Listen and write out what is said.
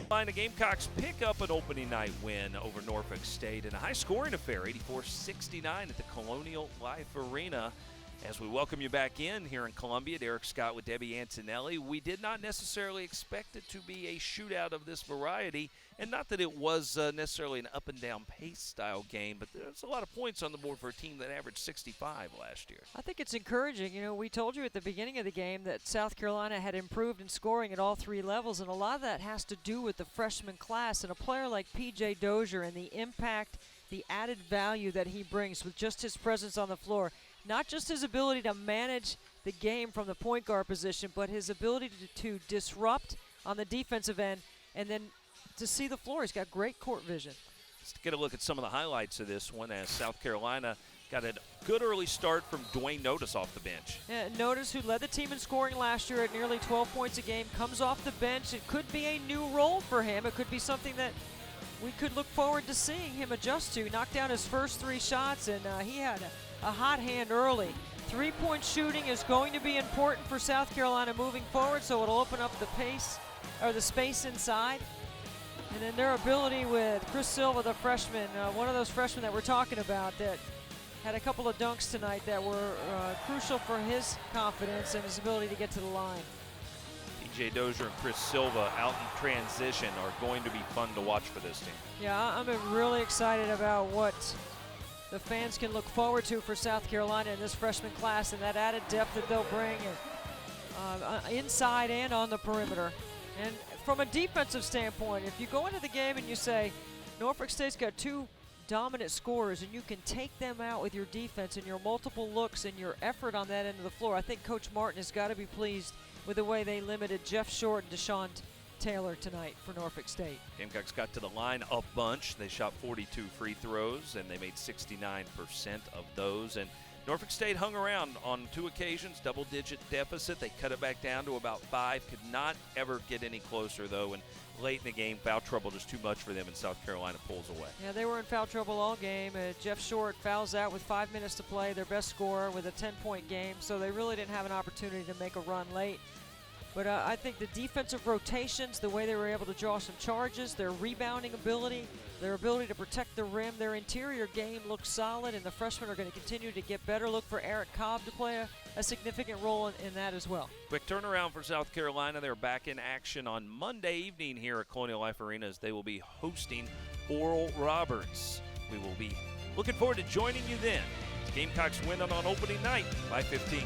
The Gamecocks pick up an opening night win over Norfolk State in a high-scoring affair, 84-69 at the Colonial Life Arena. As we welcome you back in here in Columbia, Derek Scott with Debbie Antonelli. We did not necessarily expect it to be a shootout of this variety, and not that it was necessarily an up-and-down pace-style game, but there's a lot of points on the board for a team that averaged 65 last year. I think it's encouraging. You know, we told you at the beginning of the game that South Carolina had improved in scoring at all three levels, and a lot of that has to do with the freshman class. And a player like P.J. Dozier and the impact, the added value that he brings with just his presence on the floor, not just his ability to manage the game from the point guard position, but his ability to disrupt on the defensive end and then to see the floor. He's got great court vision. Let's get a look at some of the highlights of this one as South Carolina got a good early start from Dwayne Notice off the bench. Yeah, Notice, who led the team in scoring last year at nearly 12 points a game, comes off the bench. It could be a new role for him. It could be something that we could look forward to seeing him adjust to. Knocked down his first three shots, and he had a hot hand early. Three-point shooting is going to be important for South Carolina moving forward, so it'll open up the pace or the space inside. And then their ability with Chris Silva, the freshman, one of those freshmen that we're talking about that had a couple of dunks tonight that were crucial for his confidence and his ability to get to the line. P.J. Dozier and Chris Silva out in transition are going to be fun to watch for this team. Yeah, I'm really excited about what the fans can look forward to for South Carolina in this freshman class and that added depth that they'll bring inside and on the perimeter. And from a defensive standpoint, if you go into the game and you say, Norfolk State's got two dominant scorers and you can take them out with your defense and your multiple looks and your effort on that end of the floor, I think Coach Martin has got to be pleased with the way they limited Jeff Short and Deshaun Taylor tonight for Norfolk State. Gamecocks got to the line a bunch. They shot 42 free throws, and they made 69% of those. And Norfolk State hung around on two occasions, double-digit deficit. They cut it back down to about 5. Could not ever get any closer, though. And late in the game, foul trouble just too much for them, and South Carolina pulls away. Yeah, they were in foul trouble all game. Jeff Short fouls out with 5 minutes to play, their best scorer with a 10-point game, so they really didn't have an opportunity to make a run late. But I think the defensive rotations, the way they were able to draw some charges, their rebounding ability, their ability to protect the rim, their interior game looks solid, and the freshmen are going to continue to get better. Look for Eric Cobb to play a significant role in that as well. Quick turnaround for South Carolina. They're back in action on Monday evening here at Colonial Life Arena as they will be hosting Oral Roberts. We will be looking forward to joining you then. Gamecocks win on opening night by 15.